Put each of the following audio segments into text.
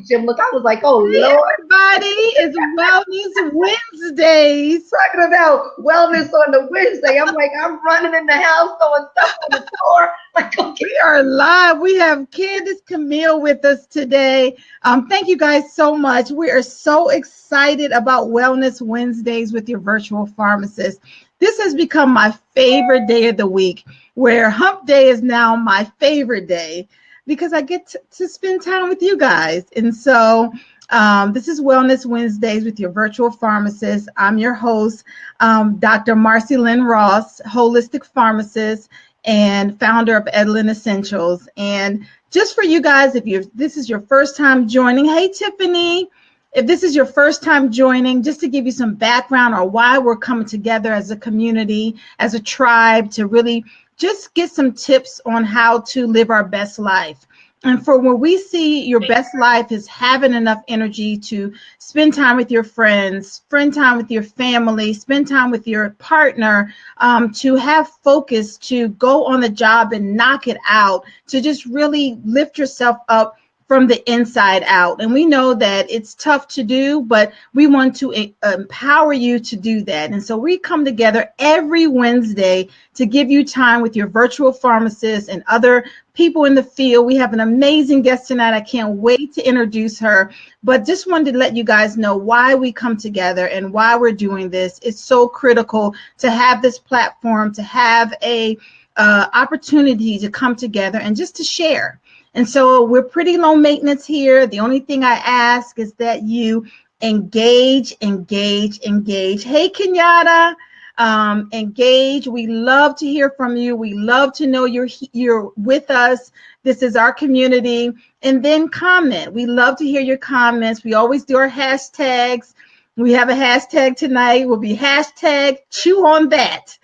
Jim, look, I was like, oh Hey Lord, everybody, it's Wellness Wednesdays. talking about wellness on the Wednesday. I'm like, I'm running in the house, throwing stuff on the floor. Like, okay. We are live. We have Candice, Camille with us today. Thank you guys so much. We are so excited about Wellness Wednesdays with your virtual pharmacist. This has become my favorite day of the week, where Hump Day is now my favorite day because I get to spend time with you guys. And so this is Wellness Wednesdays with your virtual pharmacist. I'm your host, Dr. Marcy Lynn Ross, holistic pharmacist and founder of EdLyn Essentials. And just for you guys, if this is your first time joining, hey Tiffany, if this is your first time joining, just to give you some background on why we're coming together as a community, as a tribe, to really just get some tips on how to live our best life. And for when we see your best life is having enough energy to spend time with your friends, spend time with your family, spend time with your partner, to have focus, to go on the job and knock it out, to just really lift yourself up from the inside out. And we know that it's tough to do, but we want to empower you to do that. And so we come together every Wednesday to give you time with your virtual pharmacist and other people in the field. We have an amazing guest tonight. I can't wait to introduce her, but just wanted to let you guys know why we come together and why we're doing this. It's so critical to have this platform, to have a opportunity to come together and just to share. And so we're pretty low maintenance here. The only thing I ask is that you engage. Hey, Kenyatta, engage. We love to hear from you. We love to know you're with us. This is our community. And then comment. We love to hear your comments. We always do our hashtags. We have a hashtag tonight. Will be hashtag chew on that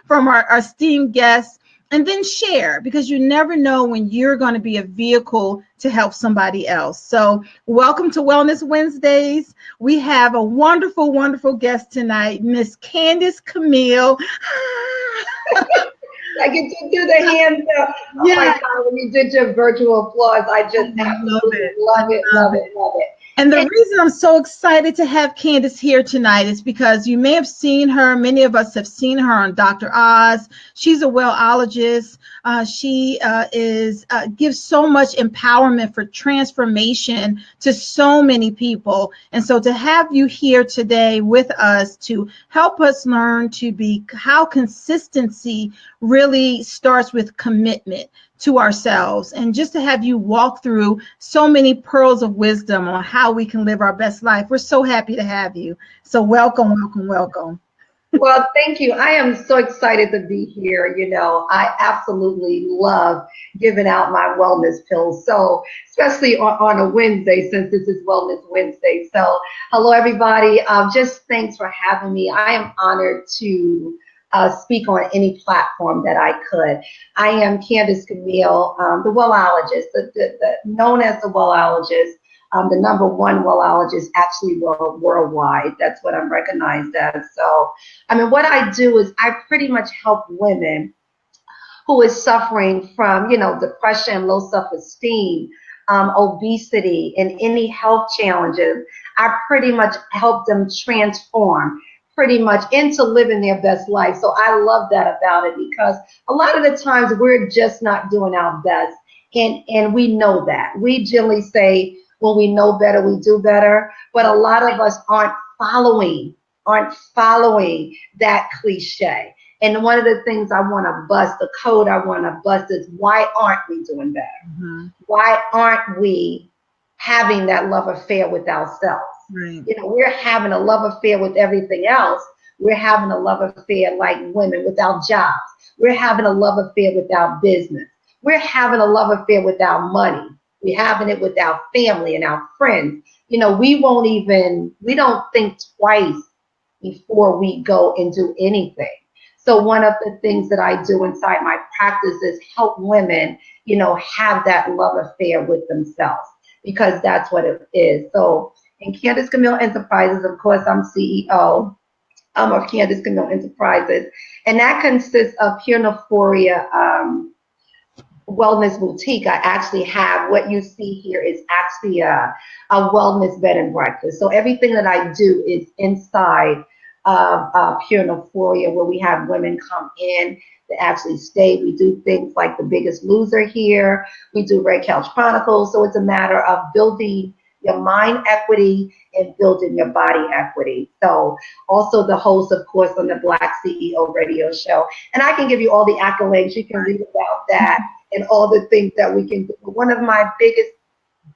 from our esteemed guests. And then share, because you never know when you're going to be a vehicle to help somebody else. So welcome to Wellness Wednesdays. We have a wonderful, wonderful guest tonight, Miss Candice Camille. I get to do the hands up. Oh Yeah. my God, when you did your virtual applause, I just absolutely love it. And the reason I'm so excited to have Candice here tonight is because you may have seen her. Many of us have seen her on Dr. Oz. She's a wellologist. She gives so much empowerment for transformation to so many people. And so to have you here today with us to help us learn to be how consistency really starts with commitment to ourselves, and just to have you walk through so many pearls of wisdom on how we can live our best life. We're so happy to have you. So welcome. Well, thank you. I am so excited to be here. You know, I absolutely love giving out my wellness pills. So, especially on a Wednesday, since this is Wellness Wednesday. So, hello, everybody. Just thanks for having me. I am honored to speak on any platform that I could. I am Candice Camille, the wellologist, known as the wellologist. The number one wellologist actually worldwide. That's what I'm recognized as. So, I mean, what I do is I pretty much help women who is suffering from, depression, low self-esteem, obesity, and any health challenges. I pretty much help them transform pretty much into living their best life. So I love that about it, because a lot of the times we're just not doing our best. And we know that. We generally say, when we know better, we do better. But a lot of us aren't following that cliche. And one of the things I want to bust, the code I want to bust, is why aren't we doing better? Mm-hmm. Why aren't we having that love affair with ourselves? Right. We're having a love affair with everything else. We're having a love affair, like women, with our jobs. We're having a love affair with our business. We're having a love affair with our money. We're having it with our family and our friends. We don't think twice before we go and do anything. So one of the things that I do inside my practice is help women, have that love affair with themselves, because that's what it is. So in Candice Camille Enterprises, of course, I'm CEO of Candice Camille Enterprises, and that consists of pure euphoria wellness boutique, I actually have what you see here is actually a wellness bed and breakfast. So everything that I do is inside of Pure Euphoria, where we have women come in to actually stay. We do things like The Biggest Loser here. We do Red Couch Chronicles. So it's a matter of building your mind equity and building your body equity. So also the host, of course, on the Black CEO radio show. And I can give you all the accolades. You can read about that and all the things that we can do. One of my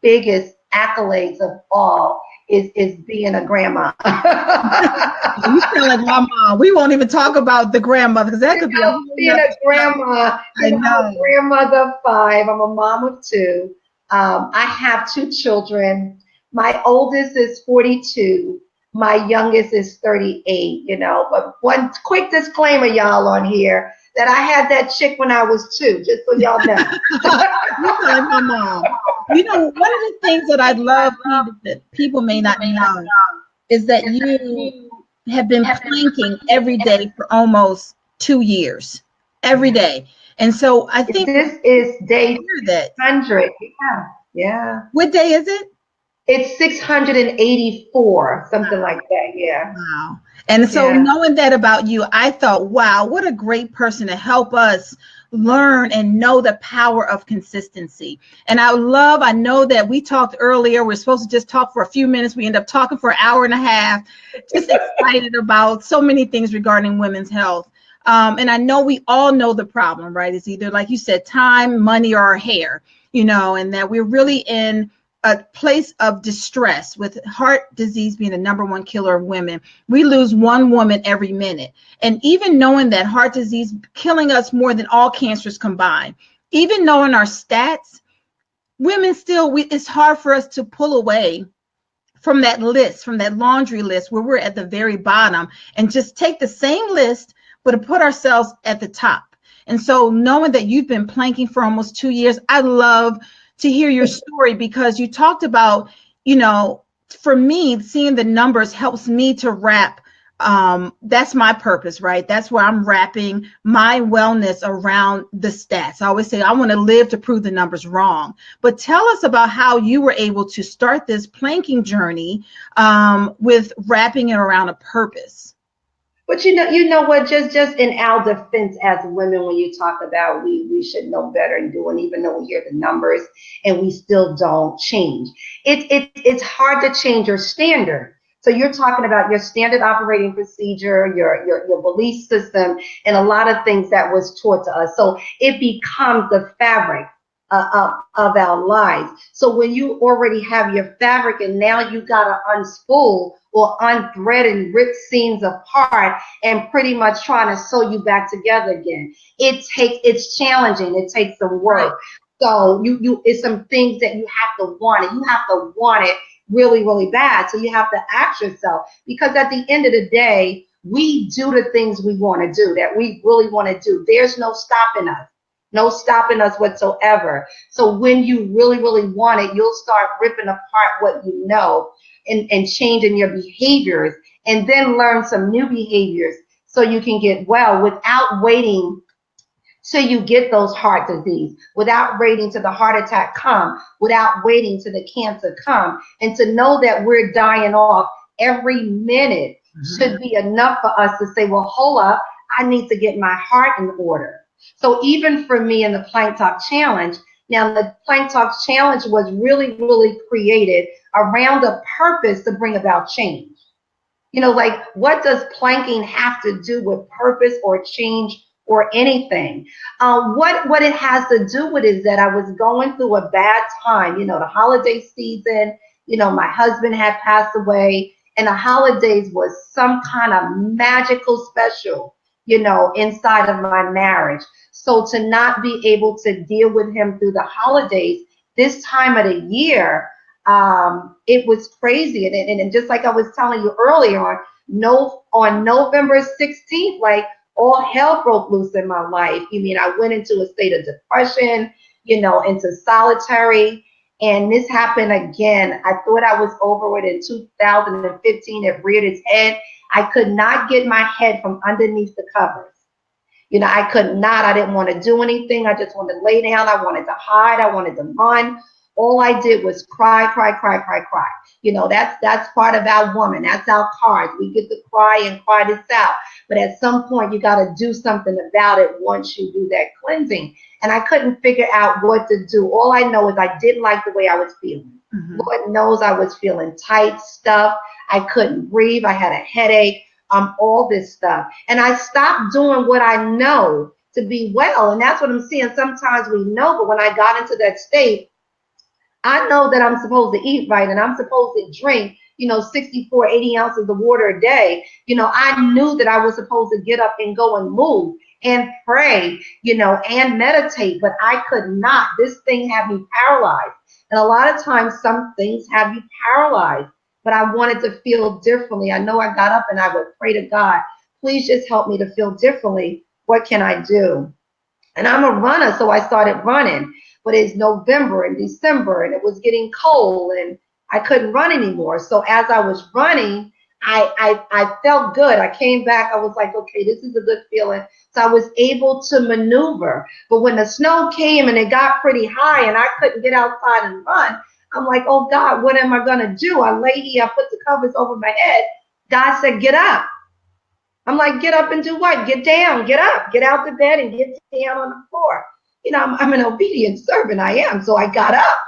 biggest accolades of all is being a grandma. You sound like my mom. We won't even talk about the grandmother because that could be a whole being a grandma. I know. I'm a grandmother of 5. I'm a mom of 2. I have 2 children. My oldest is 42. My youngest is 38, But one quick disclaimer, y'all, on here, that I had that chick when I was 2, just so y'all know. You sound like my mom. One of the things that I love that people may not know is that you have been planking every day for almost 2 years, every day. And so I think this is day 600. Yeah. What day is it? It's 684, something like that. Yeah. Wow. And so knowing that about you, I thought, wow, what a great person to help us learn and know the power of consistency. And I know that we talked earlier, we're supposed to just talk for a few minutes. We end up talking for an hour and a half, just excited about so many things regarding women's health. And I know we all know the problem, right? It's either, like you said, time, money, or our hair, and that we're really in a place of distress with heart disease being the #1 killer of women. We lose 1 woman every minute. And even knowing that heart disease killing us more than all cancers combined, even knowing our stats, women still, it's hard for us to pull away from that list, from that laundry list where we're at the very bottom and just take the same list, but to put ourselves at the top. And so knowing that you've been planking for almost 2 years, I love to hear your story because you talked about, for me, seeing the numbers helps me to wrap. That's my purpose, right? That's where I'm wrapping my wellness around the stats. I always say I want to live to prove the numbers wrong. But tell us about how you were able to start this planking journey with wrapping it around a purpose. But you know what? Just in our defense as women, when you talk about we should know better and do, and even though we hear the numbers and we still don't change, it's hard to change your standard. So you're talking about your standard operating procedure, your belief system, and a lot of things that was taught to us. So it becomes the fabric of our lives. So when you already have your fabric and now you got to unspool or unthread and rip seams apart and pretty much trying to sew you back together again, it's challenging. It takes some work. So it's some things that you have to want it. You have to want it really, really bad. So you have to ask yourself, because at the end of the day, we do the things we want to do, that we really want to do. There's no stopping us. No stopping us whatsoever. So when you really, really want it, you'll start ripping apart what you know and changing your behaviors, and then learn some new behaviors so you can get well without waiting till you get those heart disease, without waiting till the heart attack come, without waiting till the cancer come. And to know that we're dying off every minute should be enough for us to say, well, hold up, I need to get my heart in order. So even for me in the Plank Talk Challenge, now the Plank Talk Challenge was really, really created around a purpose to bring about change. Like, what does planking have to do with purpose or change or anything? What it has to do with is that I was going through a bad time, the holiday season, my husband had passed away, and the holidays was some kind of magical special, inside of my marriage. So to not be able to deal with him through the holidays this time of the year, it was crazy. And just like I was telling you earlier on November 16th, like, all hell broke loose in my life. I went into a state of depression, into solitary. And this happened again. I thought I was over it in 2015. It reared its head. I could not get my head from underneath the covers. You know, I could not. I didn't want to do anything. I just wanted to lay down. I wanted to hide. I wanted to run. All I did was cry, cry, cry, cry, cry. You know, that's part of our woman. That's our cards. We get to cry and cry this out. But at some point, you got to do something about it once you do that cleansing. And I couldn't figure out what to do. All I know is I didn't like the way I was feeling. Mm-hmm. Lord knows I was feeling tight, stuff. I couldn't breathe. I had a headache, all this stuff. And I stopped doing what I know to be well. And that's what I'm seeing. Sometimes we know, but when I got into that state, I know that I'm supposed to eat right and I'm supposed to drink, 64, 80 ounces of water a day. I knew that I was supposed to get up and go and move and pray, and meditate, but I could not. This thing had me paralyzed. And a lot of times some things have you paralyzed, but I wanted to feel differently. I know I got up and I would pray to God, please just help me to feel differently. What can I do? And I'm a runner, so I started running. But it's November and December, and it was getting cold, and I couldn't run anymore. So as I was running, I felt good. I came back. I was like, okay, this is a good feeling. So I was able to maneuver. But when the snow came and it got pretty high and I couldn't get outside and run, I'm like, oh, God, what am I going to do? I lay here. I put the covers over my head. God said, get up. I'm like, get up and do what? Get down, get up, get out the bed and get down on the floor. I'm an obedient servant. I am. So I got up.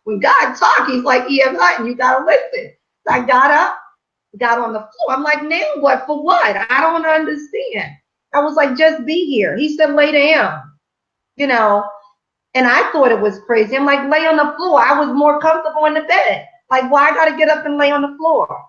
When God talks, he's like E.F. Hutton, you got to listen. So I got up, got on the floor. I'm like, now what? For what? I don't understand. I was like, just be here. He said, lay down, and I thought it was crazy. I'm like, lay on the floor. I was more comfortable in the bed. Like, why I got to get up and lay on the floor?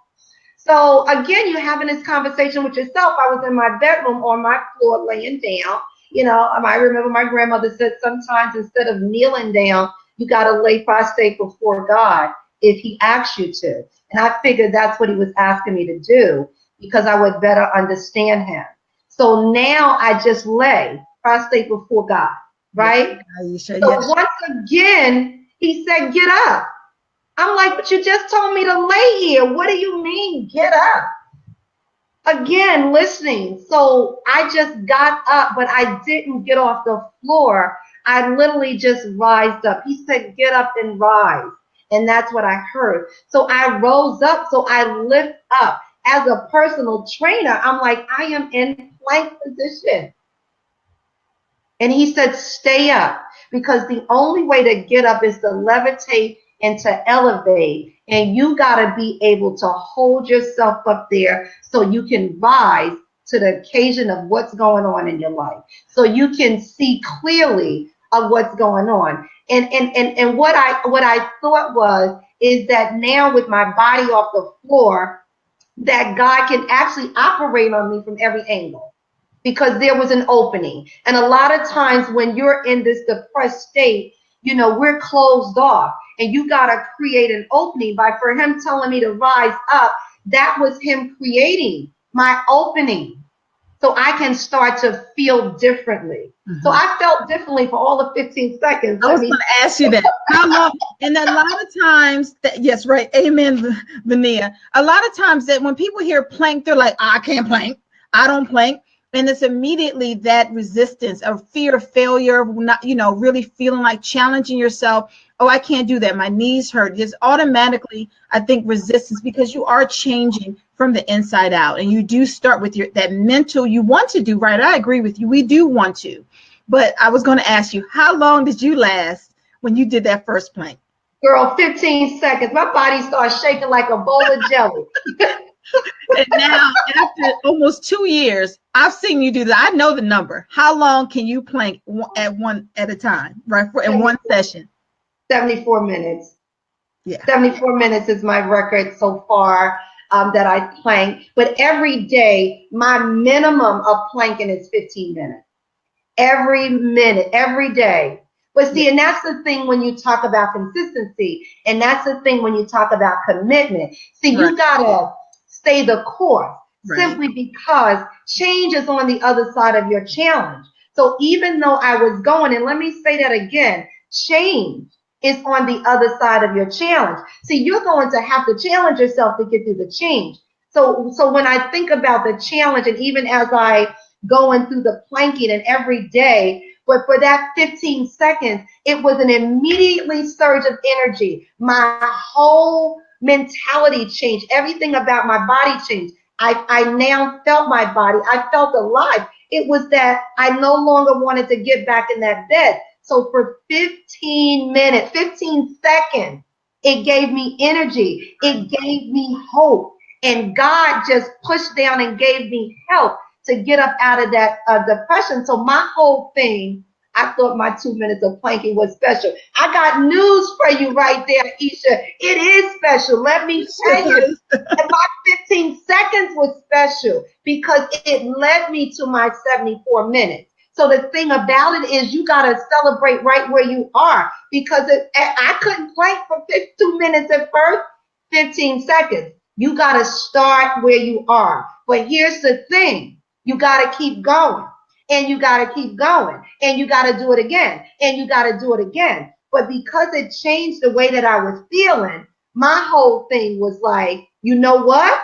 So again, you're having this conversation with yourself. I was in my bedroom on my floor laying down. I remember my grandmother said sometimes instead of kneeling down, you got to lay prostrate before God if he asks you to. And I figured that's what he was asking me to do because I would better understand him. So now I just lay prostrate before God, right? So once again, he said, get up. I'm like, but you just told me to lay here. What do you mean, get up? Again, listening. So I just got up, but I didn't get off the floor. I literally just rised up. He said, get up and rise. And that's what I heard. So I rose up. So I lift up. As a personal trainer, I'm like, I am in plank position. And he said, stay up, because the only way to get up is to levitate and to elevate. And you got to be able to hold yourself up there so you can rise to the occasion of what's going on in your life. So you can see clearly of what's going on. And what I thought is that now with my body off the floor, that God can actually operate on me from every angle, because there was an opening. And a lot of times when you're in this depressed state, we're closed off, and you got to create an opening. For him telling me to rise up, that was him creating my opening so I can start to feel differently. Mm-hmm. So I felt differently for all of 15 seconds. I was going to ask you that. How long? And a lot of times, yes, right. Amen, Vania. A lot of times that when people hear plank, they're like, I can't plank. I don't plank. And it's immediately that resistance of fear of failure, not, really feeling like challenging yourself. Oh, I can't do that. My knees hurt. Just automatically, I think, resistance, because you are changing from the inside out. And you do start with that mental, you want to do right. I agree with you. We do want to. But I was going to ask you, how long did you last when you did that first plank? Girl, 15 seconds. My body started shaking like a bowl of jelly. And now, after almost 2 years, I've seen you do that. I know the number. How long can you plank at a time, right? In one session? 74 minutes. Yeah. 74 minutes is my record so far that I plank. But every day, my minimum of planking is 15 minutes. Every minute, every day. But see, and that's the thing when you talk about consistency. And that's the thing when you talk about commitment. See, you got to stay the course, simply because change is on the other side of your challenge. So even though I was going, and let me say that again, change is on the other side of your challenge. See, you're going to have to challenge yourself to get through the change. So when I think about the challenge, and even as I going through the planking and every day. But for that 15 seconds, it was an immediately surge of energy. My whole mentality changed. Everything about my body changed. I now felt my body. I felt alive. It was that I no longer wanted to get back in that bed. So for 15 minutes, 15 seconds, it gave me energy. It gave me hope. And God just pushed down and gave me help to get up out of that depression. So my whole thing, I thought my 2 minutes of planking was special. I got news for you right there, Isha. It is special. Let me tell you. And my 15 seconds was special because it led me to my 74 minutes. So the thing about it is you got to celebrate right where you are, because I couldn't plank for 2 minutes at first, 15 seconds. You got to start where you are. But here's the thing. You got to keep going, and you got to keep going, and you got to do it again, and you got to do it again. But because it changed the way that I was feeling, my whole thing was like, you know what?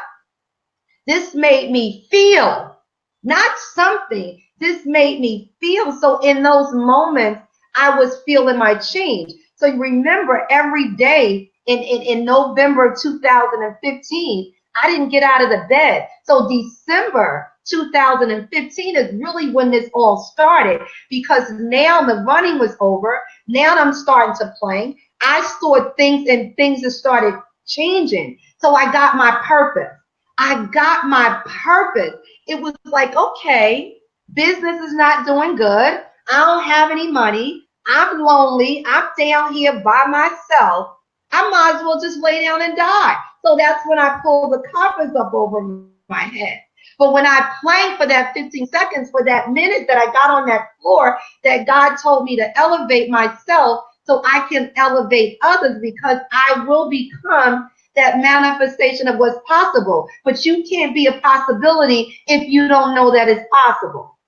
This made me feel, not something. This made me feel. So in those moments, I was feeling my change. So you remember every day in November 2015, I didn't get out of the bed. So December 2015 is really when this all started, because now the running was over. Now I'm starting to plank. I saw things, and things have started changing. So I got my purpose. I got my purpose. It was like, okay, business is not doing good. I don't have any money. I'm lonely. I'm down here by myself. I might as well just lay down and die. So that's when I pulled the covers up over my head. But when I planked for that 15 seconds, for that minute that I got on that floor, that God told me to elevate myself so I can elevate others, because I will become that manifestation of what's possible. But you can't be a possibility if you don't know that it's possible.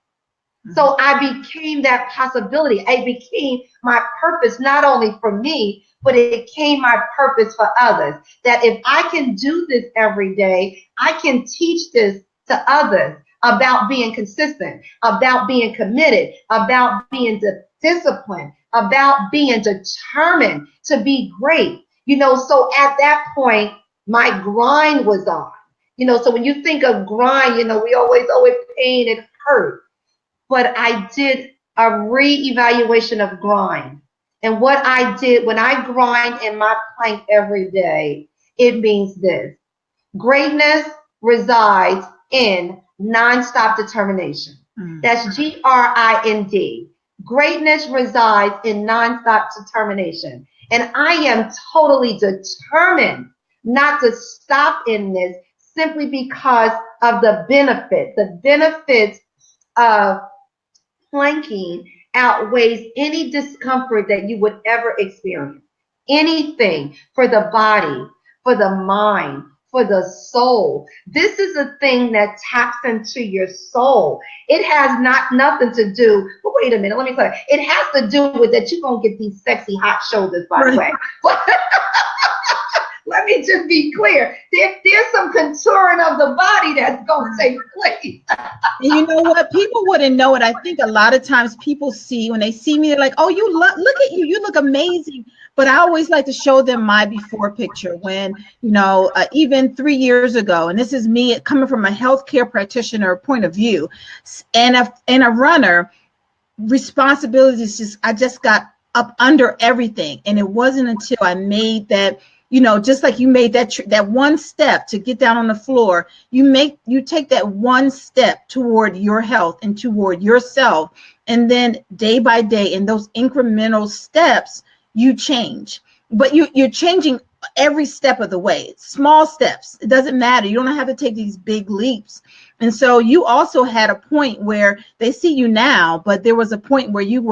So I became that possibility. I became my purpose, not only for me, but it became my purpose for others. That if I can do this every day, I can teach this to others about being consistent, about being committed, about being disciplined, about being determined to be great. So at that point, my grind was on. So when you think of grind, we always, pain and hurt. But I did a reevaluation of grind. And what I did when I grind in my plank every day, it means this: greatness resides in nonstop determination. That's GRIND. Greatness resides in nonstop determination. And I am totally determined not to stop in this, simply because of the benefits. The benefits of planking outweighs any discomfort that you would ever experience. Anything for the body, for the mind, for the soul. This is a thing that taps into your soul. It has nothing to do, but wait a minute, let me clarify. It has to do with that you're going to get these sexy hot shoulders, by the way. Let me just be clear. There's some contouring of the body that's going to take place. You know what? People wouldn't know it. I think a lot of times people see, when they see me, they're like, oh, look at you. You look amazing. But I always like to show them my before picture when, even 3 years ago, and this is me coming from a healthcare practitioner point of view, and a runner, responsibilities I just got up under everything. And it wasn't until I made that, just like you made that one step to get down on the floor, you take that one step toward your health and toward yourself. And then day by day, in those incremental steps, you change. But you're changing every step of the way. Small steps. It doesn't matter. You don't have to take these big leaps. And so you also had a point where they see you now, but there was a point where you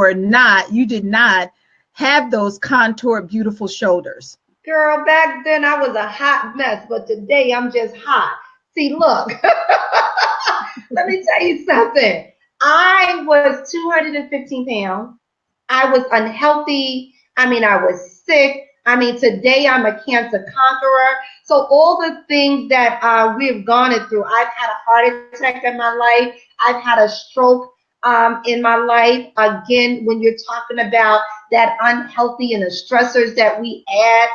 did not have those contoured, beautiful shoulders. Girl, back then I was a hot mess, but today I'm just hot. See, look, let me tell you something. I was 215 pounds. I was unhealthy. I was sick. I mean, today I'm a cancer conqueror. So all the things that we've gone through, I've had a heart attack in my life. I've had a stroke in my life. Again, when you're talking about that unhealthy and the stressors that we add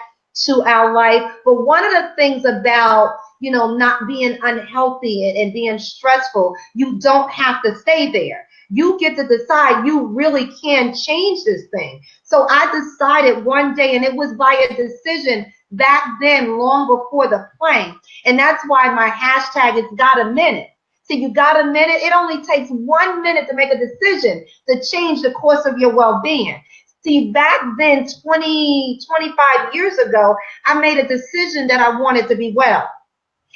to our life. But one of the things about, you know, not being unhealthy and being stressful, you don't have to stay there. You get to decide you really can change this thing. So I decided one day, and it was by a decision back then, long before the plane. And that's why my hashtag is got a minute. So you got a minute. It only takes 1 minute to make a decision to change the course of your well-being. See, back then, 25 years ago, I made a decision that I wanted to be well.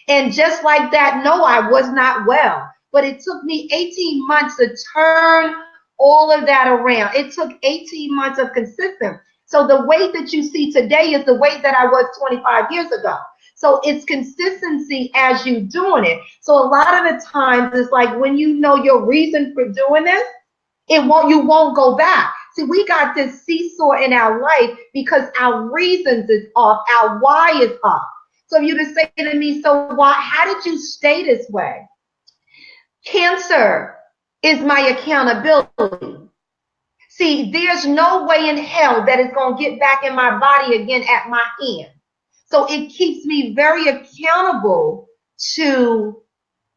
And just like that, no, I was not well. But it took me 18 months to turn all of that around. It took 18 months of consistency. So the weight that you see today is the weight that I was 25 years ago. So it's consistency as you doing it. So a lot of the times it's like when you know your reason for doing this, you won't go back. See, we got this seesaw in our life because our reasons is off, our why is off. So you just say to me, so why? How did you stay this way? Cancer is my accountability. See, there's no way in hell that it's going to get back in my body again at my hand. So it keeps me very accountable to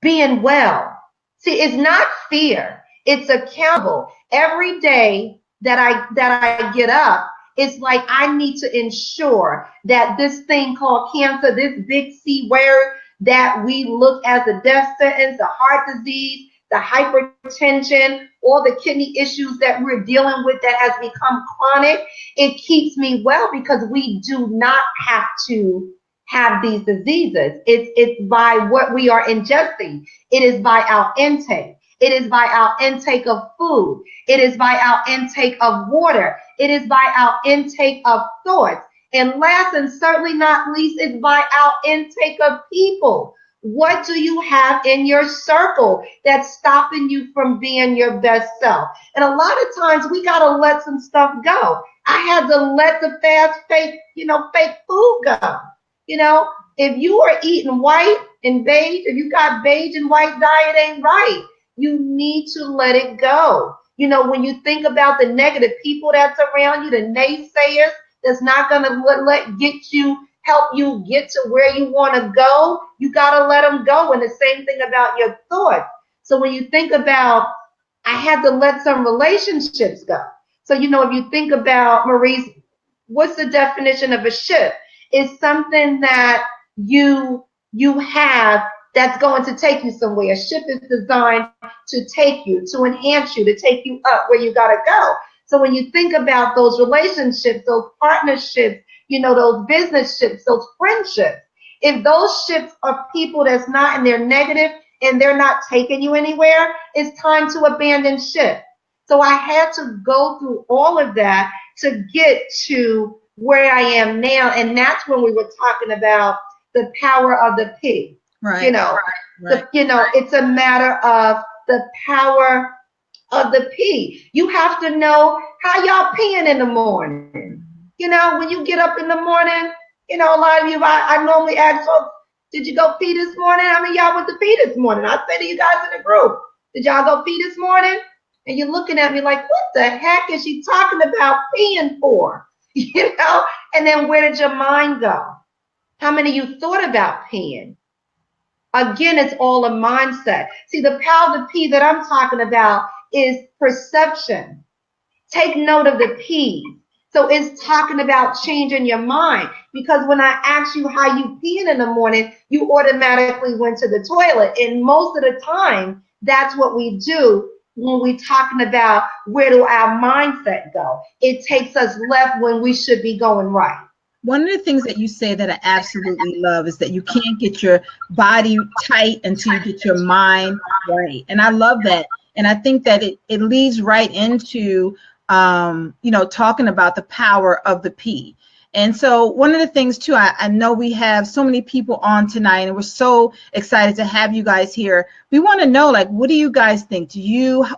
being well. See, it's not fear. It's accountable. Every day that I get up, it's like I need to ensure that this thing called cancer, this big C word that we look as a death sentence, the heart disease, the hypertension, all the kidney issues that we're dealing with that has become chronic, it keeps me well because we do not have to have these diseases. It's by what we are ingesting. It is by our intake. It is by our intake of food. It is by our intake of water. It is by our intake of thoughts. And last and certainly not least, it's by our intake of people. What do you have in your circle that's stopping you from being your best self? And a lot of times we got to let some stuff go. I had to let the fake food go. You know, if you are eating white and beige, if you got beige and white diet ain't right, you need to let it go. You know, when you think about the negative people that's around you, the naysayers that's not going to help you get to where you want to go, you got to let them go. And the same thing about your thoughts. So when you think about, I had to let some relationships go. So, you know, if you think about, Maurice, what's the definition of a ship? It's something that you have that's going to take you somewhere. A ship is designed to take you, to enhance you, to take you up where you got to go. So when you think about those relationships, those partnerships, you know, those business ships, those friendships, if those ships are people that's not in their negative and they're not taking you anywhere, it's time to abandon ship. So I had to go through all of that to get to where I am now. And that's when we were talking about the power of the P. Right. You know, right. It's a matter of the power of the P. You have to know how y'all peeing in the morning. You know, when you get up in the morning, you know, a lot of you, I normally ask folks, did you go pee this morning? I mean, y'all went to pee this morning. I say to you guys in the group, did y'all go pee this morning? And you're looking at me like, what the heck is she talking about peeing for? You know, and then where did your mind go? How many of you thought about peeing? Again, it's all a mindset. See, the power of the P that I'm talking about is perception. Take note of the P. So it's talking about changing your mind. Because when I asked you how you peeing in the morning, you automatically went to the toilet. And most of the time, that's what we do when we're talking about where do our mindset go. It takes us left when we should be going right. One of the things that you say that I absolutely love is that you can't get your body tight until you get your mind right. And I love that. And I think that it leads right into, talking about the power of the P. And so one of the things, too, I know we have so many people on tonight, and we're so excited to have you guys here. We want to know, like, what do you guys think?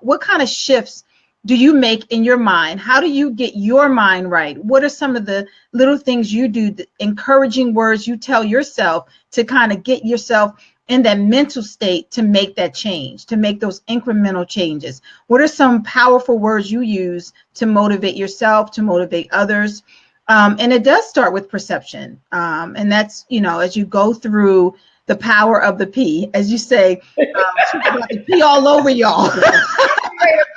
What kind of shifts do you make in your mind? How do you get your mind right? What are some of the little things you do, the encouraging words you tell yourself to kind of get yourself in that mental state to make that change, to make those incremental changes? What are some powerful words you use to motivate yourself, to motivate others? And it does start with perception. And that's, you know, as you go through the power of the P, as you say, she's about to pee all over y'all.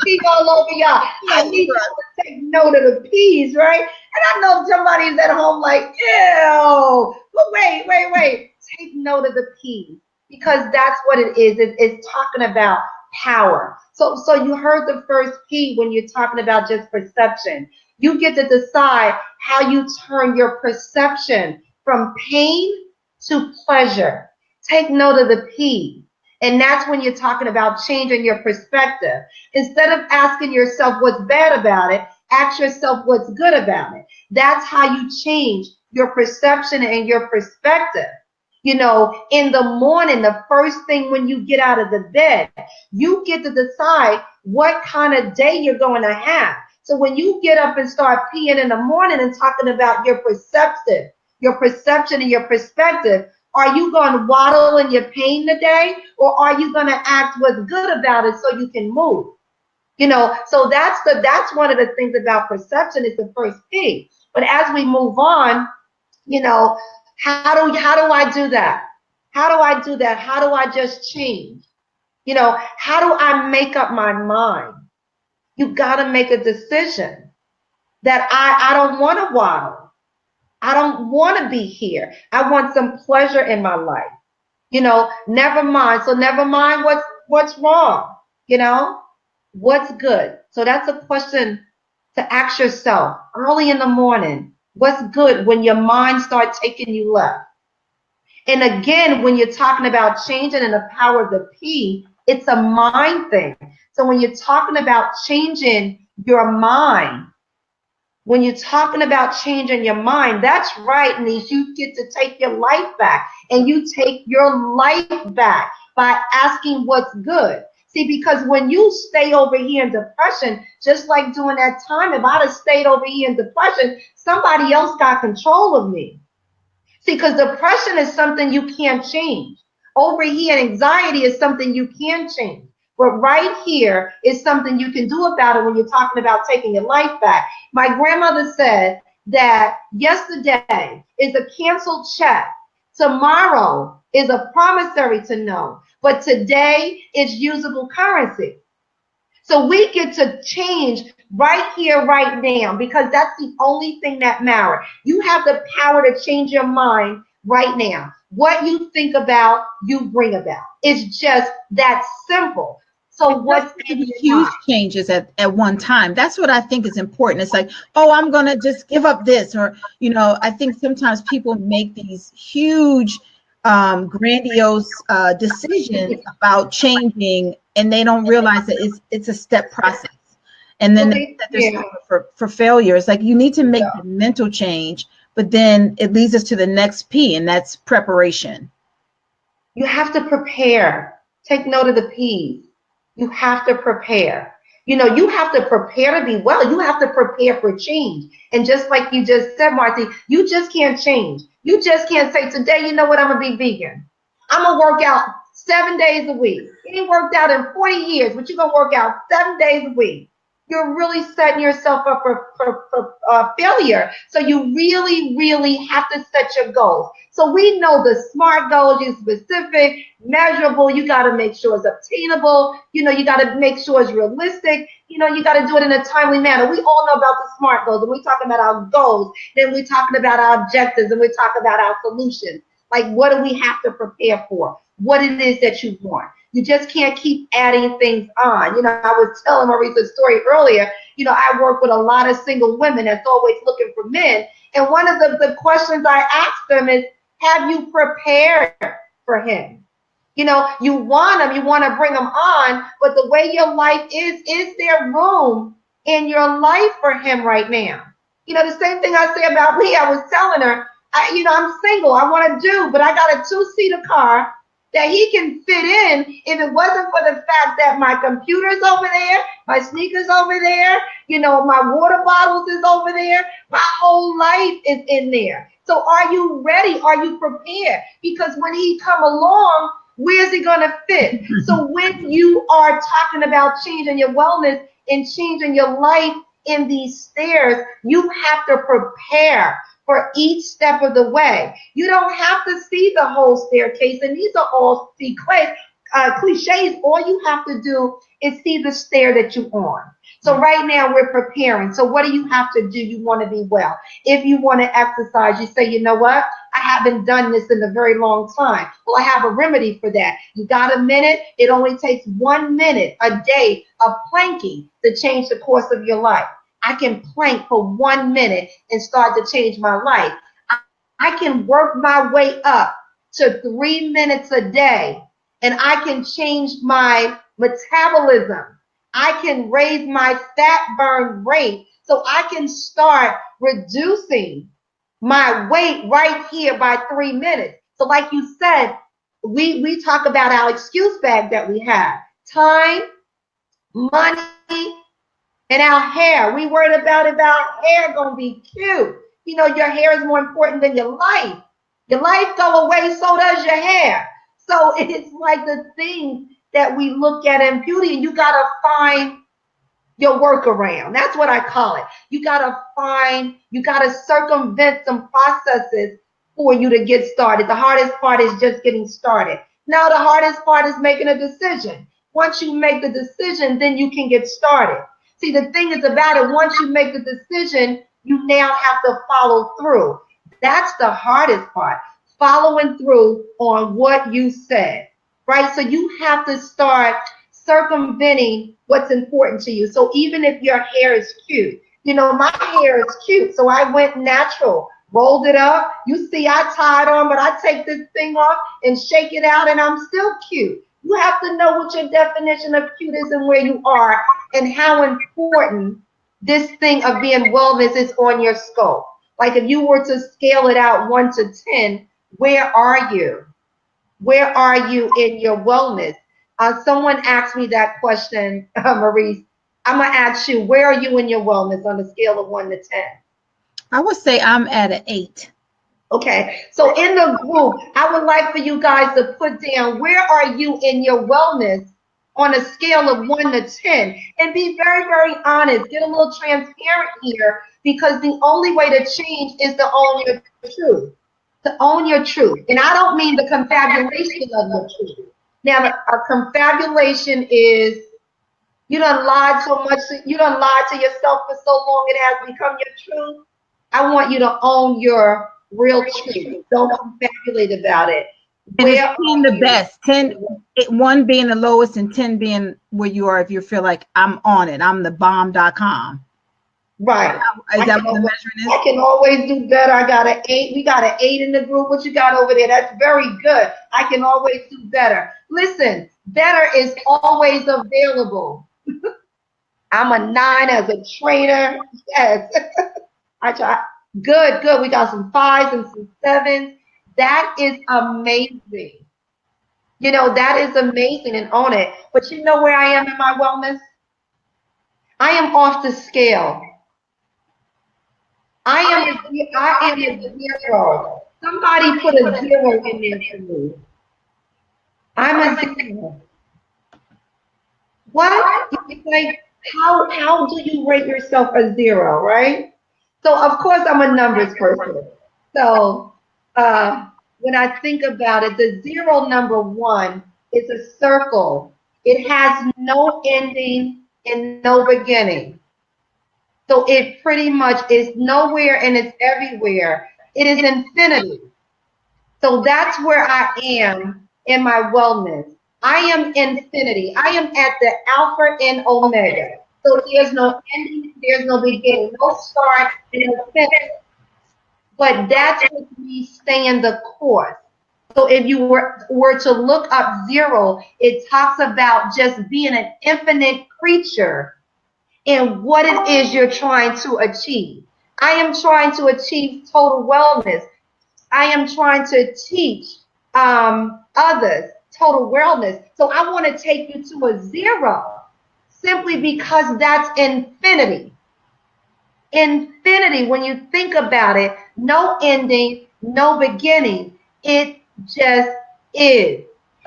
Pee all over y'all. I need y'all to take note of the peas, right? And I know somebody's at home like, ew. But wait. Take note of the peas, because that's what it is. It's talking about power. So you heard the first P when you're talking about just perception. You get to decide how you turn your perception from pain to pleasure. Take note of the P. And that's when you're talking about changing your perspective. Instead of asking yourself what's bad about it, ask yourself what's good about it. That's how you change your perception and your perspective. You know, in the morning, the first thing when you get out of the bed, you get to decide what kind of day you're going to have. So when you get up and start peeing in the morning and talking about your perception and your perspective, are you going to waddle in your pain today, or are you going to act what's good about it so you can move? You know, so that's one of the things about perception is the first P. But as we move on, you know, how do I do that? How do I do that? How do I just change? You know, how do I make up my mind? You got to make a decision that I don't want to waddle. I don't want to be here. I want some pleasure in my life. You know, never mind. So never mind what's wrong. You know, what's good. So that's a question to ask yourself early in the morning. What's good when your mind starts taking you left? And again, when you're talking about changing and the power of the P, it's a mind thing. So when you're talking about changing your mind, when you're talking about changing your mind, that's right, niece. You get to take your life back, and you take your life back by asking what's good. See, because when you stay over here in depression, just like during that time, if I'd have stayed over here in depression, somebody else got control of me. See, because depression is something you can't change. Over here, anxiety is something you can change. But right here is something you can do about it when you're talking about taking your life back. My grandmother said that yesterday is a canceled check. Tomorrow is a promissory to no. But today is usable currency. So we get to change right here, right now, because that's the only thing that matters. You have the power to change your mind right now. What you think about, you bring about. It's just that simple. So what's huge changes at one time? That's what I think is important. It's like, oh, I'm going to just give up this. Or, you know, I think sometimes people make these huge, grandiose decisions about changing, and they don't realize that it's a step process. And then for failure, it's like you need to make the mental change, but then it leads us to the next P, and that's preparation. You have to prepare. Take note of the P's. You have to prepare. You know, you have to prepare to be well. You have to prepare for change. And just like you just said, Marcy, you just can't change. You just can't say, today, you know what, I'm going to be vegan. I'm going to work out 7 days a week. You ain't worked out in 40 years, but you're going to work out 7 days a week. You're really setting yourself up for failure. So you really, really have to set your goals. So we know the SMART goals, you're specific, measurable. You got to make sure it's obtainable. You know, you got to make sure it's realistic. You know, you got to do it in a timely manner. We all know about the SMART goals, and we're talking about our goals. Then we're talking about our objectives, and we're talking about our solutions. Like, what do we have to prepare for? What it is that you want. You just can't keep adding things on. You know, I was telling Maurice's story earlier. You know, I work with a lot of single women that's always looking for men. And one of the questions I ask them is, have you prepared for him? You know, you want him, you want to bring him on, but the way your life is there room in your life for him right now? You know, the same thing I say about me. I was telling her, I'm single. I want to do, but I got a 2-seater car. that he can fit in if it wasn't for the fact that my computer's over there, my sneakers over there, you know, my water bottles is over there, my whole life is in there. So are you ready? Are you prepared? Because when he come along, where's he going to fit? So when you are talking about changing your wellness and changing your life in these stairs, you have to prepare for each step of the way. You don't have to see the whole staircase, and these are all cliches. All you have to do is see the stair that you're on. So right now we're preparing. So what do you have to do? You want to be well. If you want to exercise, you say, you know what? I haven't done this in a very long time. Well, I have a remedy for that. You got a minute? It only takes 1 minute a day of planking to change the course of your life. I can plank for 1 minute and start to change my life. I can work my way up to 3 minutes a day, and I can change my metabolism. I can raise my fat burn rate, so I can start reducing my weight right here by 3 minutes. So like you said, we talk about our excuse bag that we have. Time, money, and our hair. We worried about if our hair gonna be cute. You know, your hair is more important than your life. Your life go away, so does your hair. So it's like the things that we look at in beauty, and you gotta find your workaround. That's what I call it. You gotta circumvent some processes for you to get started. The hardest part is just getting started. Now the hardest part is making a decision. Once you make the decision, then you can get started. See, the thing is about it, once you make the decision, you now have to follow through. That's the hardest part, following through on what you said, right? So you have to start circumventing what's important to you. So even if your hair is cute, you know, my hair is cute, so I went natural, rolled it up. You see, I tied on, but I take this thing off and shake it out, and I'm still cute. You have to know what your definition of cute is and where you are and how important this thing of being wellness is on your scope. Like if you were to scale it out 1 to 10, where are you? Where are you in your wellness? Someone asked me that question, Maurice. I'm going to ask you, where are you in your wellness on a scale of 1 to 10? I would say I'm at an 8. Okay, so in the group, I would like for you guys to put down, where are you in your wellness on a scale of 1 to 10? And be very, very honest. Get a little transparent here, because the only way to change is to own your truth. To own your truth. And I don't mean the confabulation of your truth. Now, a confabulation is you done lied so much, you done lied to yourself for so long it has become your truth. I want you to own your real truth. Don't confabulate about it. And it's 10 the best. 1 being the lowest and 10 being where you are if you feel like I'm on it. I'm the bomb.com. Right. Is that what the measurement is? I can always do better. I got an 8. We got an 8 in the group. What you got over there? That's very good. I can always do better. Listen, better is always available. I'm a 9 as a trainer. Yes. I try. Good, good. We got some 5s and some 7s. That is amazing. You know, that is amazing, and own it. But you know where I am in my wellness? I am off the scale. I am a 0. Somebody put a 0 in there for me. I'm a 0. What? It's like, how do you rate yourself a 0, right? So of course I'm a numbers person. So when I think about it, the 0 number 1 is a circle. It has no ending and no beginning. So it pretty much is nowhere and it's everywhere. It is infinity. So that's where I am in my wellness. I am infinity. I am at the Alpha and Omega. So there's no ending, there's no beginning, no start, and no finish. But that's what we staying the course. So if you were to look up 0, it talks about just being an infinite creature in what it is you're trying to achieve. I am trying to achieve total wellness. I am trying to teach others total wellness. So I want to take you to a 0 simply because that's infinity. Infinity, when you think about it, no ending, no beginning. It just is.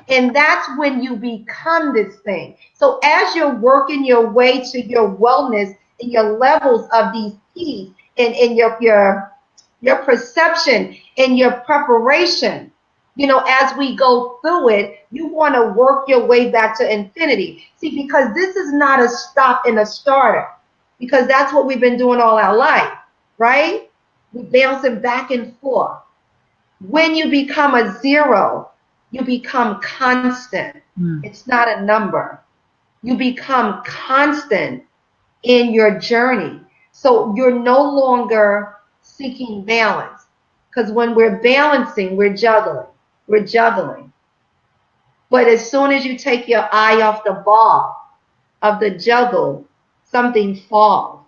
And that's when you become this thing. So as you're working your way to your wellness and your levels of these P's and your perception and your preparation, as we go through it, you want to work your way back to infinity. See, because this is not a stop and a starter, because that's what we've been doing all our life, right? We're bouncing back and forth. When you become a 0, you become constant. It's not a number. You become constant in your journey. So you're no longer seeking balance. Because when we're balancing, we're juggling. We're juggling. But as soon as you take your eye off the ball of the juggle, something falls.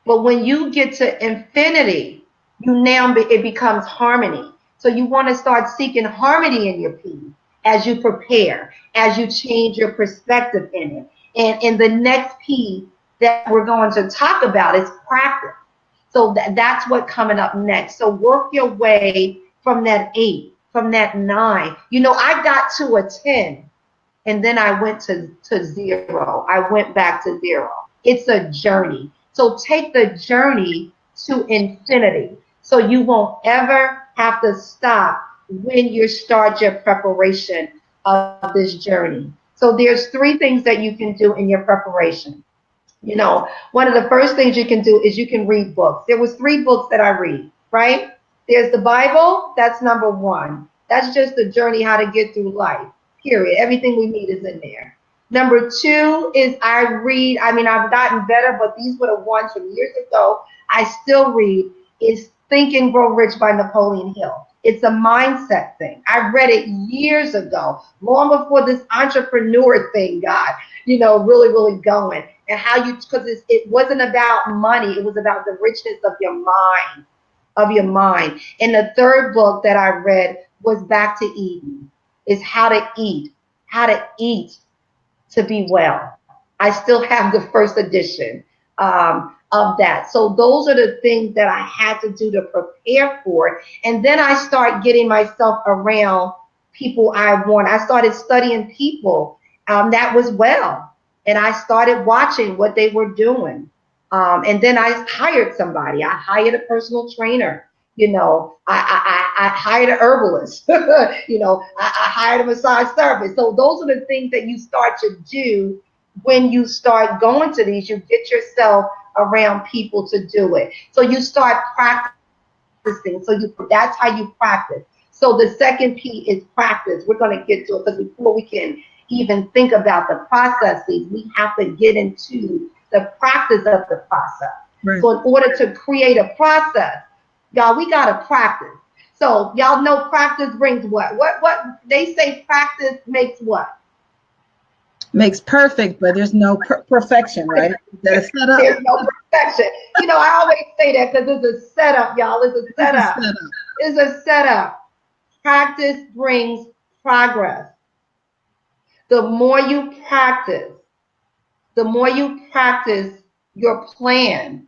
But when you get to infinity, it becomes harmony. So you want to start seeking harmony in your P as you prepare, as you change your perspective in it. And in the next P that we're going to talk about is practice. So that's what's coming up next. So work your way from that 8, from that 9. I got to a 10 and then I went to 0. I went back to 0. It's a journey. So take the journey to infinity. So you won't ever have to stop when you start your preparation of this journey. So there's 3 things that you can do in your preparation. One of the first things you can do is you can read books. There was 3 books that I read, right? There's the Bible. That's number 1. That's just the journey, how to get through life, period. Everything we need is in there. Number 2 is I've gotten better, but these were the ones from years ago I still read, is Think and Grow Rich by Napoleon Hill. It's a mindset thing. I read it years ago, long before this entrepreneur thing got, really, really going. And how because it wasn't about money. It was about the richness of your mind. And the 3rd book that I read was Back to Eden, is how to eat to be well. I still have the 1st edition of that. So those are the things that I had to do to prepare for it. And then I start getting myself around people I want. I started studying people that was well. And I started watching what they were doing. And then I hired somebody. I hired a personal trainer. I hired an herbalist. I hired a massage therapist. So those are the things that you start to do when you start going to these. You get yourself around people to do it. So you start practicing. So that's how you practice. So the second P is practice. We're going to get to it, because before we can even think about the processes, we have to get into the practice of the process. Right. So in order to create a process, y'all, we got to practice. So y'all know practice brings what? What they say practice makes what? Makes perfect, but there's no perfection, right? There's no perfection. I always say that because it's a setup, y'all. It's a setup. It's a setup. Practice brings progress. The more you practice your plan,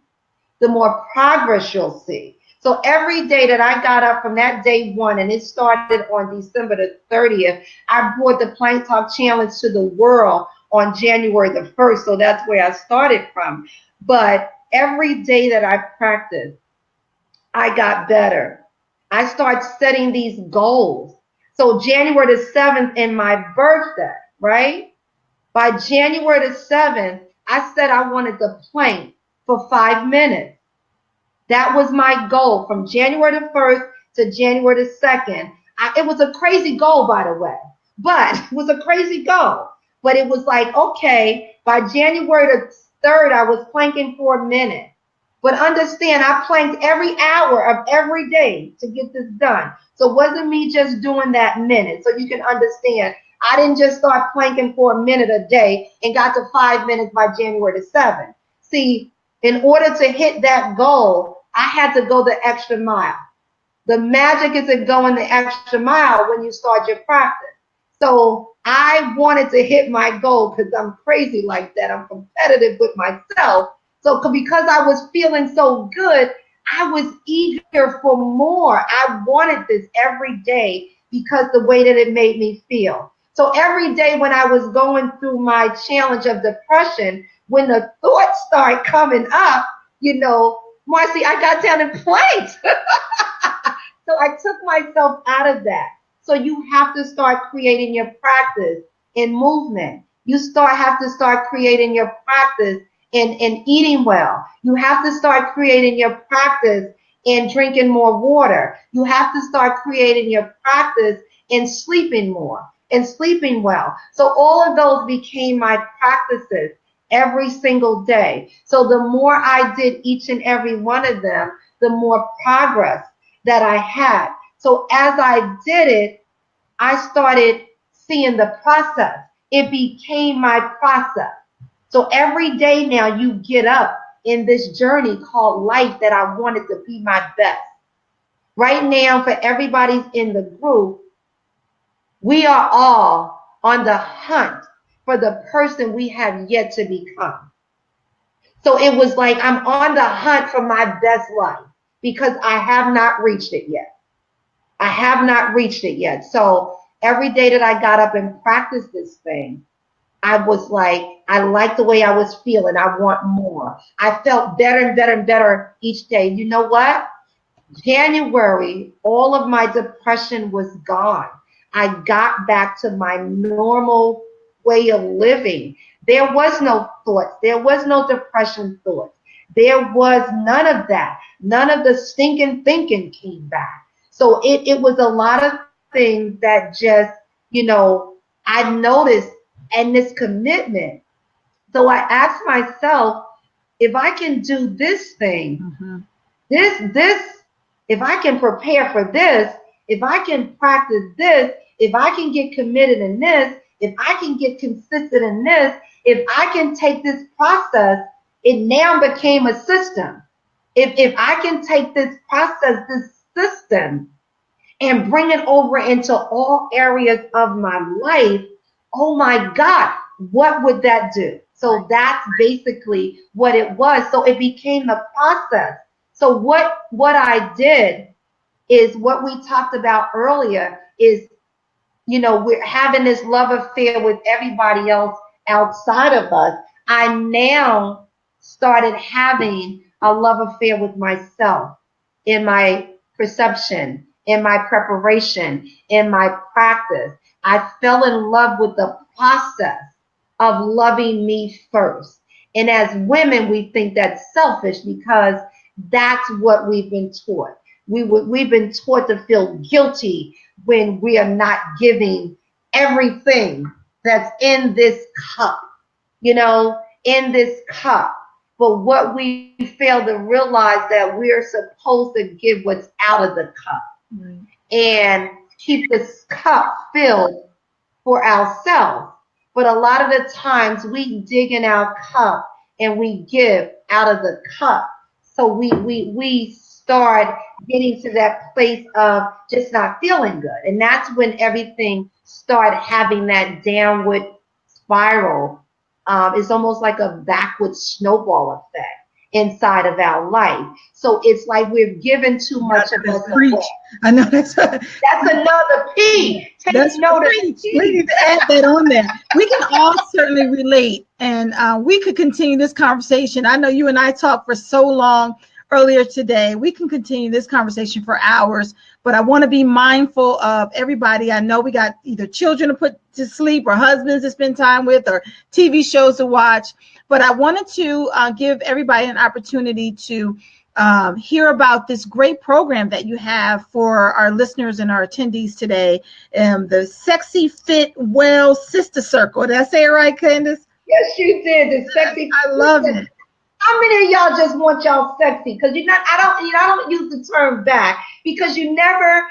the more progress you'll see. So every day that I got up from that day 1, and it started on December the 30th, I brought the Plank Talk Challenge to the world on January the 1st. So that's where I started from. But every day that I practiced, I got better. I started setting these goals. So January the 7th in my birthday, right? By January the 7th, I said I wanted to plank for 5 minutes. That was my goal from January the 1st to January the 2nd. It was a crazy goal, by the way, but it was a crazy goal. But it was like, okay, by January the 3rd, I was planking for a minute. But understand, I planked every hour of every day to get this done. So it wasn't me just doing that minute. So you can understand, I didn't just start planking for a minute a day and got to 5 minutes by January the 7th. See, in order to hit that goal, I had to go the extra mile. The magic is in going the extra mile when you start your practice. So I wanted to hit my goal because I'm crazy like that. I'm competitive with myself. So because I was feeling so good, I was eager for more. I wanted this every day because the way that it made me feel. So every day when I was going through my challenge of depression, when the thoughts start coming up, Marcy, I got down and played. So I took myself out of that. So you have to start creating your practice in movement. You have to start creating your practice in eating well. You have to start creating your practice in drinking more water. You have to start creating your practice in sleeping more and sleeping well. So all of those became my practices every single day. So the more I did each and every one of them, the more progress that I had. So as I did it, I started seeing the process. It became my process. So every day now you get up in this journey called life that I wanted to be my best. Right now, for everybody's in the group, we are all on the hunt for the person we have yet to become. So it was like I'm on the hunt for my best life because I have not reached it yet. I have not reached it yet. So every day that I got up and practiced this thing, I was like, I like the way I was feeling. I want more. I felt better and better and better each day. You know what? January, all of my depression was gone. I got back to my normal way of living. There was no thoughts. There was no depression thoughts. There was none of that. None of the stinking thinking came back. So it was a lot of things that just, I noticed and this commitment. So I asked myself, if I can do this thing, if I can prepare for this, if I can practice this, if I can get committed in this, if I can get consistent in this, if I can take this process, it now became a system. If I can take this process, this system, and bring it over into all areas of my life, oh my God, what would that do? So that's basically what it was. So it became the process. So what I did is what we talked about earlier is, we're having this love affair with everybody else outside of us. I now started having a love affair with myself in my perception, in my preparation, in my practice. I fell in love with the process of loving me first. And as women, we think that's selfish because that's what we've been taught. We've been taught to feel guilty when we are not giving everything that's in this cup, in this cup. But what we fail to realize that we're supposed to give what's out of the cup and keep this cup filled for ourselves. But a lot of the times we dig in our cup and we give out of the cup. So we start getting to that place of just not feeling good. And that's when everything started having that downward spiral. It's almost like a backward snowball effect inside of our life. So it's like we're given too much of us away. I know that's another P. That's preach. We need to add that on there. We can all certainly relate, and we could continue this conversation. I know you and I talked for so long earlier today. We can continue this conversation for hours, but I want to be mindful of everybody. I know we got either children to put to sleep or husbands to spend time with or TV shows to watch, but I wanted to give everybody an opportunity to hear about this great program that you have for our listeners and our attendees today, the Sexy Fit Well Sister Circle. Did I say it right, Candice? Yes, you did. The Sexy. I love it. How many of y'all just want y'all sexy? Because I don't use the term back because you never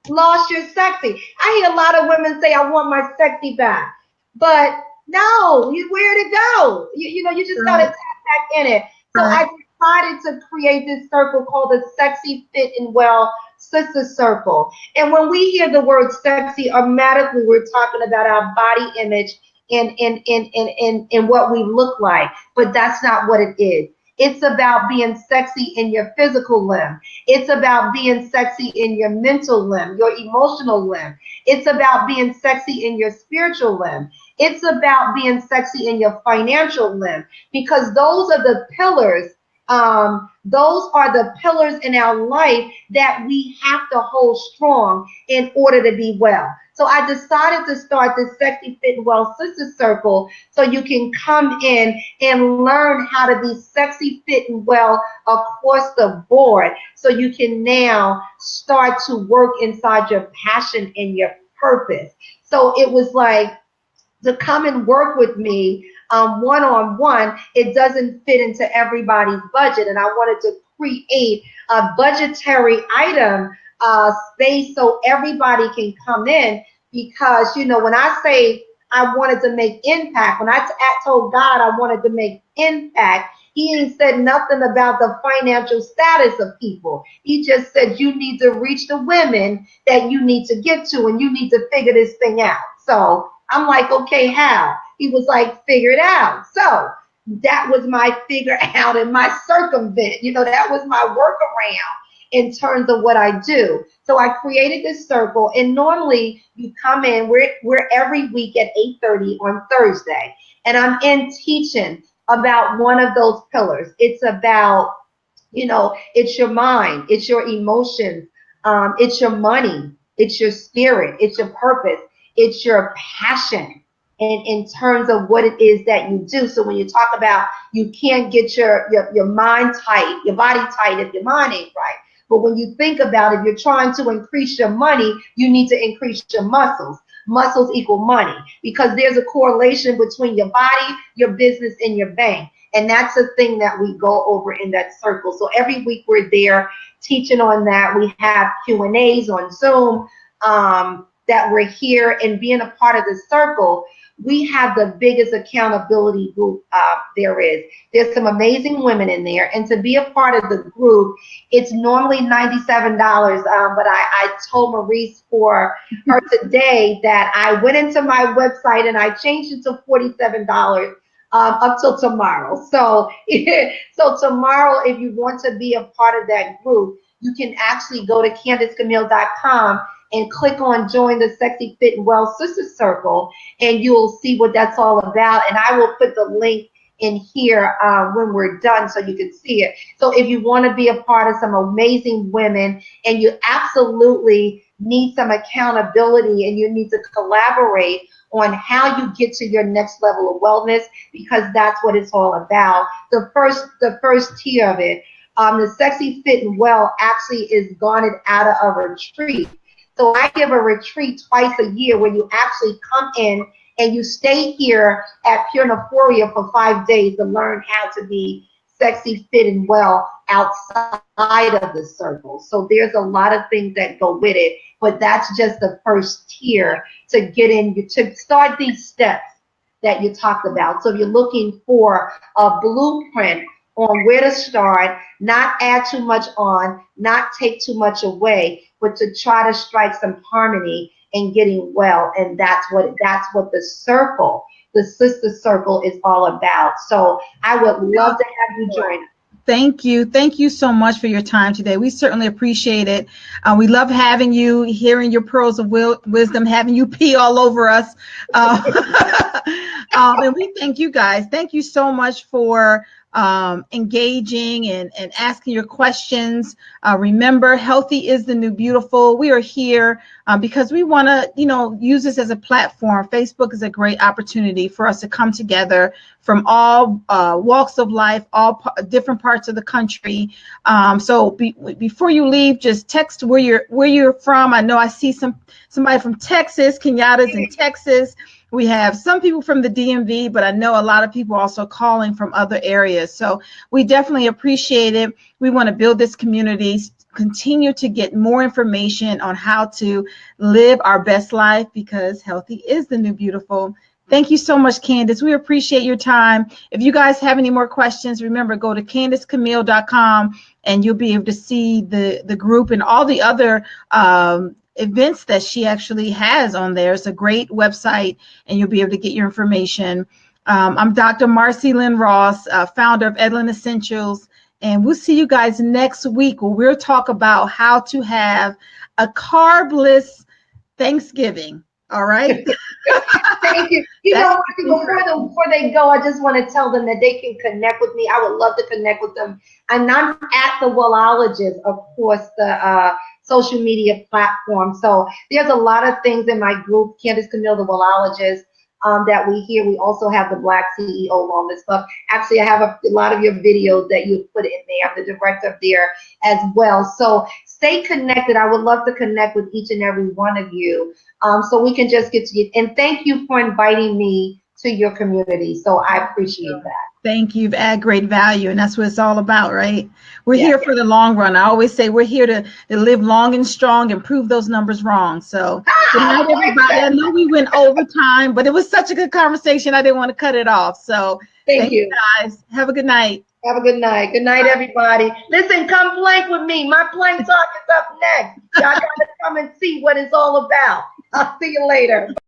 lost your sexy. I hear a lot of women say, I want my sexy back. But no, where'd it go? You just got to tap back in it. So I decided to create this circle called the Sexy Fit and Well Sister Circle. And when we hear the word sexy, automatically we're talking about our body image and what we look like. But that's not what it is. It's about being sexy in your physical limb. It's about being sexy in your mental limb, your emotional limb. It's about being sexy in your spiritual limb. It's about being sexy in your financial limb, because those are the pillars. Those are the pillars in our life that we have to hold strong in order to be well. So I decided to start this Sexy Fit and Well Sister Circle so you can come in and learn how to be sexy, fit, and well across the board, so you can now start to work inside your passion and your purpose. So it was like, to come and work with me one-on-one, it doesn't fit into everybody's budget. And I wanted to create a budgetary item space so everybody can come in, because, you know, when I say I wanted to make impact, when I told God I wanted to make impact, he ain't said nothing about the financial status of people. He just said you need to reach the women that you need to get to, and you need to figure this thing out. So I'm like, okay, how? He was like, figure it out. So that was my figure out and my circumvent. You know, that was my workaround in terms of what I do. So I created this circle, and normally you come in, we're every week at 8:30 on Thursday, and I'm in teaching about one of those pillars. It's about, you know, it's your mind, it's your emotions, it's your money, it's your spirit, it's your purpose, it's your passion, and in terms of what it is that you do. So when you talk about you can't get your mind tight, your body tight if your mind ain't right. But when you think about it, if you're trying to increase your money, you need to increase your muscles. Muscles equal money, because there's a correlation between your body, your business, and your bank. And that's the thing that we go over in that circle. So every week we're there teaching on that. We have Q&As on Zoom that we're here, and being a part of the circle, we have the biggest accountability group there is. There's some amazing women in there, and to be a part of the group, it's normally $97, but I told Maurice for her today that I went into my website and I changed it to $47 up till tomorrow. So, so tomorrow, if you want to be a part of that group, you can actually go to CandiceCamille.com and click on join the Sexy Fit and Well Sister Circle, and you'll see what that's all about. And I will put the link in here when we're done so you can see it. So if you want to be a part of some amazing women and you absolutely need some accountability and you need to collaborate on how you get to your next level of wellness, because that's what it's all about. The first tier of it, the Sexy Fit and Well actually is garnered out of a retreat. So I give a retreat twice a year where you actually come in and you stay here at Pure Euphoria for 5 days to learn how to be sexy, fit, and well outside of the circle. So there's a lot of things that go with it, but that's just the first tier to get in, to start these steps that you talked about. So if you're looking for a blueprint on where to start, not add too much on, not take too much away, but to try to strike some harmony and getting well. And that's what the circle, the sister circle, is all about. So I would love to have you join us. Thank you. Thank you so much for your time today. We certainly appreciate it. We love having you, hearing your pearls of wisdom, having you pee all over us. And we thank you guys. Thank you so much for engaging and asking your questions. Remember, healthy is the new beautiful. We are here because we want to, use this as a platform. Facebook is a great opportunity for us to come together from all walks of life, all different parts of the country. So before you leave, just text where you're from. I know I see somebody from Texas. Kenyatta's in Texas. We have some people from the DMV, but I know a lot of people also calling from other areas. So we definitely appreciate it. We want to build this community, continue to get more information on how to live our best life, because healthy is the new beautiful. Thank you so much, Candice. We appreciate your time. If you guys have any more questions, remember, go to CandiceCamille.com and you'll be able to see the group and all the other events that she actually has on there. It's a great website and you'll be able to get your information. I'm Dr. Marcy Lynn Ross, founder of EdLyn Essentials, and we'll see you guys next week where we'll talk about how to have a carbless Thanksgiving. All right. Thank you. Before they go, I just want to tell them that they can connect with me. I would love to connect with them. And I'm at the Wellologist, of course, the social media platform. So there's a lot of things in my group, Candice Camille, the Wellologist, that we hear. We also have the Black CEO Wellness Club. Actually, I have a lot of your videos that you put in there. I'm the director of there as well. So stay connected. I would love to connect with each and every one of you, so we can just get to you. And thank you for inviting me to your community. So I appreciate that. Thank you. You've added great value, and that's what it's all about, right? We're here for the long run. I always say we're here to live long and strong and prove those numbers wrong. So good night, everybody. I know we went over time, but it was such a good conversation. I didn't want to cut it off. So thank you, guys. Have a good night. Have a good night. Good night, everybody. Listen, come plank with me. My plank talk is up next. Y'all got to come and see what it's all about. I'll see you later.